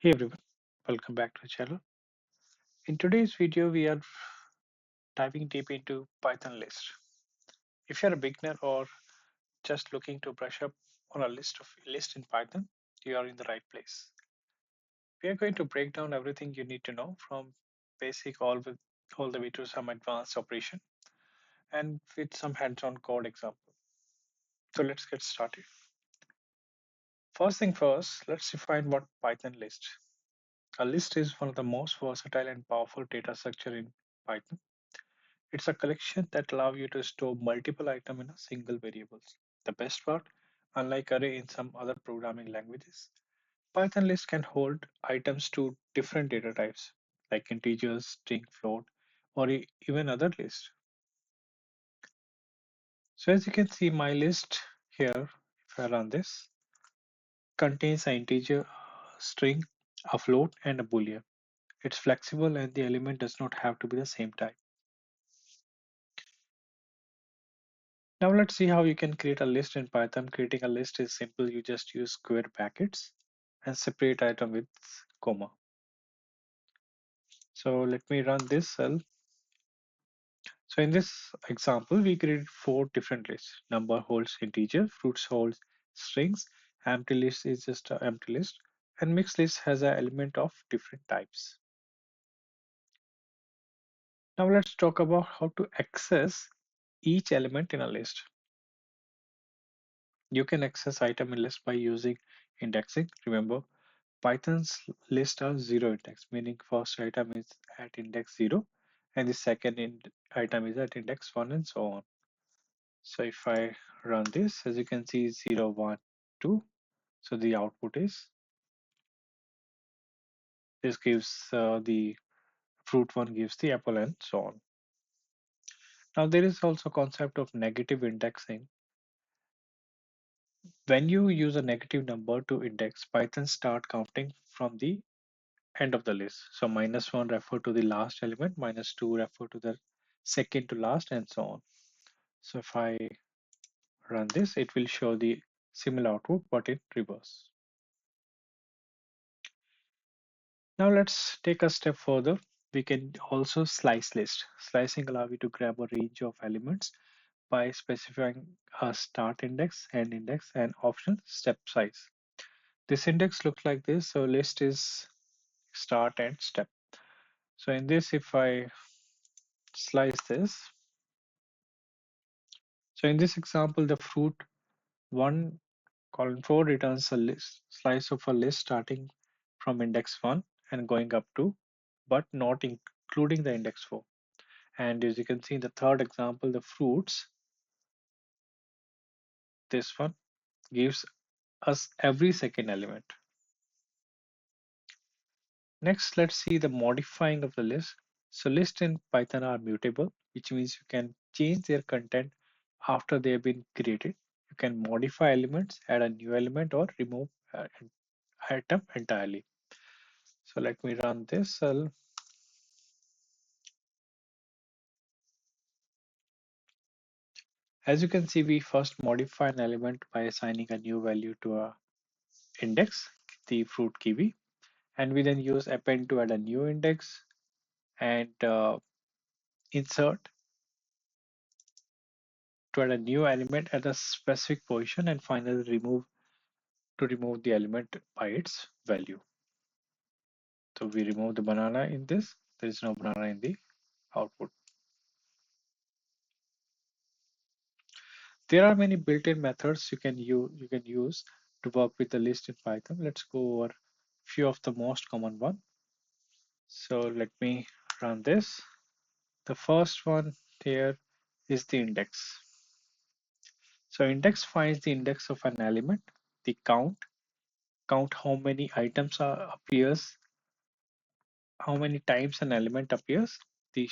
Hey everyone, welcome back to the channel. In today's video, we are diving deep into Python list. If you're a beginner or just looking to brush up on a list in Python, you are in the right place. We are going to break down everything you need to know from basic all the way to some advanced operation and with some hands-on code example. So let's get started. First thing first, let's define what Python list. A list is one of the most versatile and powerful data structure in Python. It's a collection that allows you to store multiple items in a single variable. The best part, unlike array in some other programming languages, Python list can hold items to different data types like integers, string, float, or even other lists. So as you can see, my list here, if I run this, contains an integer, string, a float, and a boolean. It's flexible and the element does not have to be the same type. Now let's see how you can create a list in Python. Creating a list is simple. You just use square brackets and separate item with comma. So let me run this cell. So in this example, we created four different lists. Number holds integer, fruits holds strings, empty list is just an empty list, and mixed list has an element of different types. Now let's talk about how to access each element in a list. You can access item in list by using indexing. Remember, Python's list are zero index, meaning first item is at index 0 and the second item is at index 1 and so on. So if I run this, as you can see 0, 1, 2. So the output is this gives the fruit one gives the apple and so on. Now there is also concept of negative indexing. When you use a negative number to index, Python start counting from the end of the list. So -1 refer to the last element, -2 refer to the second to last, and so on. So if I run this, it will show the similar output, but in reverse. Now let's take a step further. We can also slice list. Slicing allows you to grab a range of elements by specifying a start index, end index, and optional step size. This index looks like this. So list is start and step. So in this, if I slice this, so in this example, the fruit one column 4 returns a list slice of a list starting from index 1 and going up to, but not including the index 4. And as you can see in the third example, the fruits, this one gives us every second element. Next, let's see the modifying of the list. So lists in Python are mutable, which means you can change their content after they have been created. You can modify elements, add a new element, or remove an item entirely. So let me run this cell. As you can see, we first modify an element by assigning a new value to a index, the fruit kiwi, and we then use append to add a new index and insert to add a new element at a specific position, and finally remove to remove the element by its value. So we remove the banana in this. There is no banana in the output. There are many built-in methods you can use to work with the list in Python. Let's go over few of the most common one. So let me run this. The first one here is the index. So index finds the index of an element, the count how many items appears, how many times an element appears, the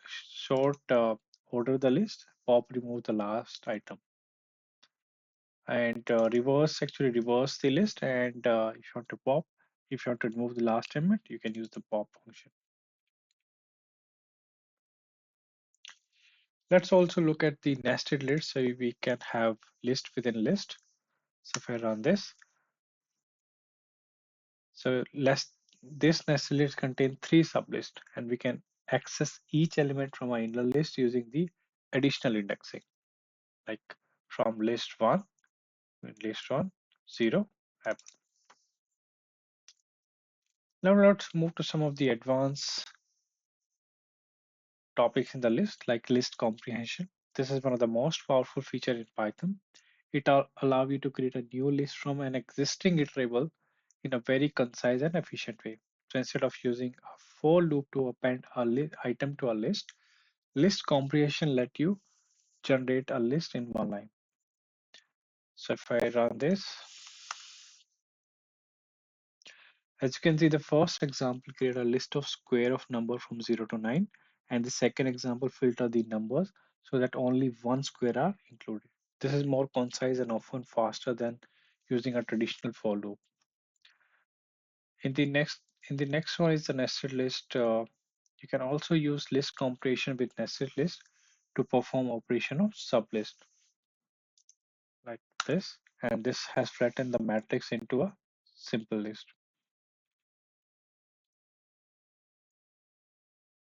short order the list, pop remove the last item, and reverse the list. And if you want to pop, if you want to remove the last element, you can use the pop function. Let's also look at the nested list, so we can have list within list. So if I run this, So this nested list contains three sublists, and we can access each element from our inner list using the additional indexing, like from list one, 0, apple. Now let's move to some of the advanced topics in the list, like list comprehension. This is one of the most powerful feature in Python. It allow you to create a new list from an existing iterable in a very concise and efficient way. So instead of using a for loop to append a item to a list comprehension let you generate a list in one line. So if I run this, as you can see, the first example create a list of square of number from 0 to 9, and the second example filter the numbers so that only one square are included. This is more concise and often faster than using a traditional for loop. In the next in the next one is the nested list. You can also use list comparison with nested list to perform operation of sublist like this, and this has flattened the matrix into a simple list.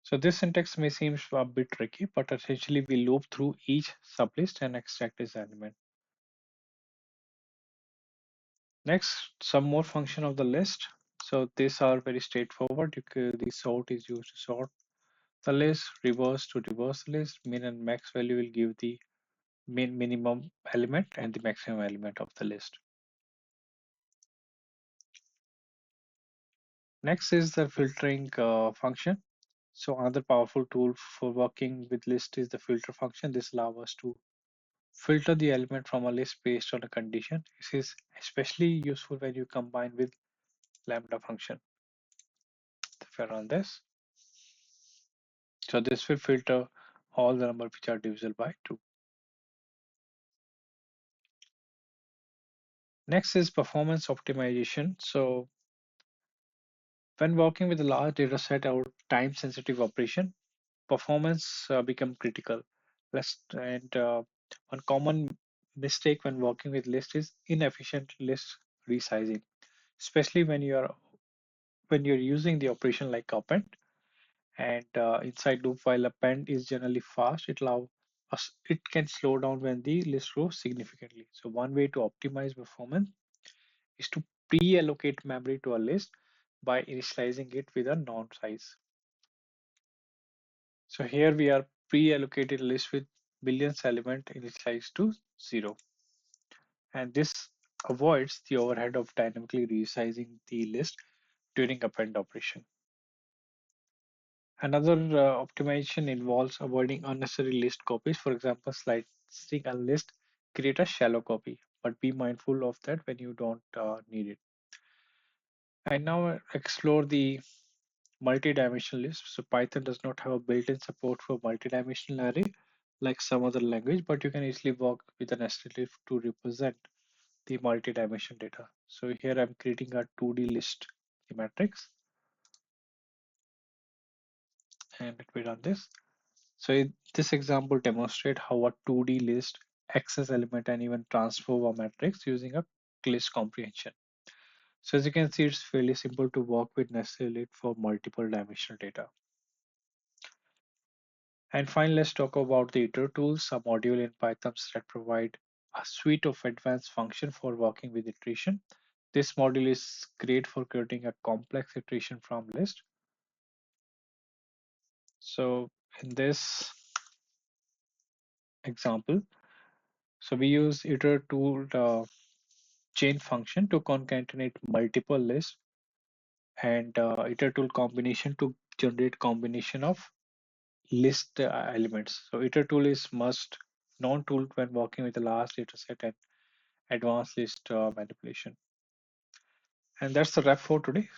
So this syntax may seem a bit tricky, but essentially we loop through each sublist and extract its element. Next, some more function of the list. So these are very straightforward. The sort is used to sort the list, reverse to reverse the list, min and max value will give the minimum element and the maximum element of the list. Next is the filtering function. So another powerful tool for working with list is the filter function. This allows us to filter the element from a list based on a condition. This is especially useful when you combine with lambda function. If I run this, so this will filter all the numbers which are divisible by 2. Next is performance optimization. So when working with a large data set or time sensitive operation, performance become critical. One common mistake when working with list is inefficient list resizing, especially when you're using the operation like append and inside loop. While append is generally fast, it can slow down when the list grows significantly. So one way to optimize performance is to pre-allocate memory to a list by initializing it with a non size. So here we are pre-allocated list with billions element initialized to 0, and this avoids the overhead of dynamically resizing the list during append operation. Another optimization involves avoiding unnecessary list copies. For example, slicing a list, create a shallow copy, but be mindful of that when you don't need it. And now explore the multi-dimensional list. So Python does not have a built-in support for multi-dimensional array like some other language, but you can easily work with a nested list to represent the multi-dimensional data. So here I'm creating a 2D list, the matrix, and let me run this. So this example demonstrates how a 2D list access element and even transform a matrix using a list comprehension. So as you can see, it's fairly simple to work with nested list for multiple dimensional data. And finally, let's talk about the iter tools, a module in Python that provide a suite of advanced functions for working with iteration. This module is great for creating a complex iteration from list. So in this example, so we use iter tool chain function to concatenate multiple lists and iter tool combination to generate combination of list elements. So iter tool is must known tool when working with a large data set and advanced list manipulation. And that's the wrap for today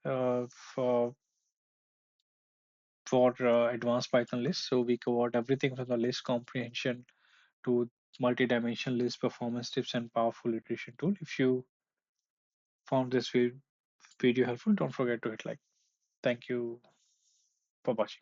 uh, for advanced Python lists. So we covered everything from the list comprehension to multi-dimensional list performance tips and powerful iteration tool. If you found this video helpful, don't forget to hit like. Thank you for watching.